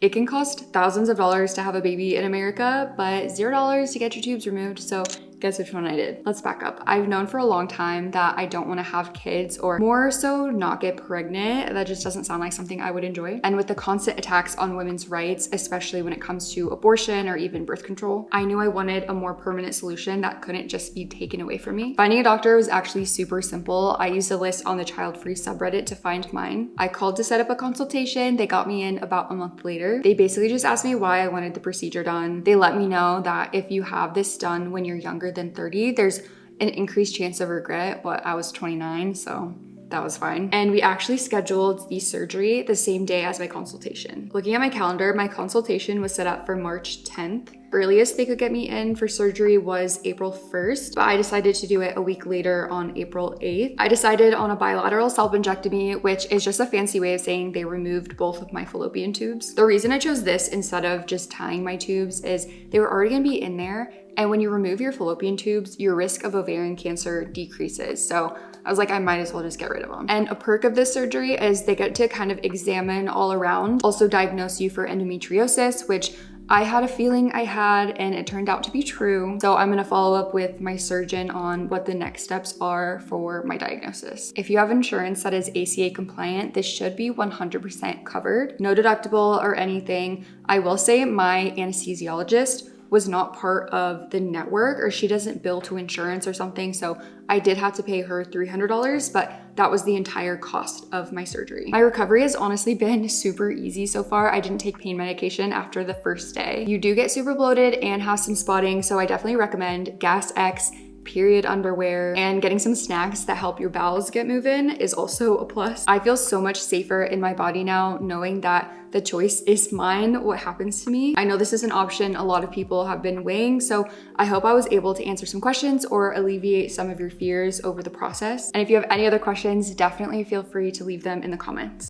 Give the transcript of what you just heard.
It can cost thousands of dollars to have a baby in America, but $0 to get your tubes removed, so guess which one I did. Let's back up. I've known for a long time that I don't want to have kids, or more so not get pregnant. That just doesn't sound like something I would enjoy. And with the constant attacks on women's rights, especially when it comes to abortion or even birth control, I knew I wanted a more permanent solution that couldn't just be taken away from me. Finding a doctor was actually super simple. I used a list on the child-free subreddit to find mine. I called to set up a consultation. They got me in about a month later. They basically just asked me why I wanted the procedure done. They let me know that if you have this done when you're younger than 30, there's an increased chance of regret. But I was 29, so that was fine. And we actually scheduled the surgery the same day as my consultation. Looking at my calendar, my consultation was set up for March 10th. Earliest they could get me in for surgery was April 1st, but I decided to do it a week later on April 8th. I decided on a bilateral self-injectomy, which is just a fancy way of saying they removed both of my fallopian tubes. The reason I chose this instead of just tying my tubes is they were already gonna be in there, and when you remove your fallopian tubes, your risk of ovarian cancer decreases. So I was like, I might as well just get rid of them. And a perk of this surgery is they get to kind of examine all around, also diagnose you for endometriosis, which I had a feeling I had, and it turned out to be true. So I'm gonna follow up with my surgeon on what the next steps are for my diagnosis. If you have insurance that is ACA compliant, this should be 100% covered. No deductible or anything. I will say my anesthesiologist was not part of the network, or she doesn't bill to insurance or something. So I did have to pay her $300, but that was the entire cost of my surgery. My recovery has honestly been super easy so far. I didn't take pain medication after the first day. You do get super bloated and have some spotting, so I definitely recommend Gas X, period underwear, and getting some snacks that help your bowels get moving is also a plus. I feel so much safer in my body now knowing that the choice is mine, what happens to me. I know this is an option a lot of people have been weighing, so I hope I was able to answer some questions or alleviate some of your fears over the process. And if you have any other questions, definitely feel free to leave them in the comments.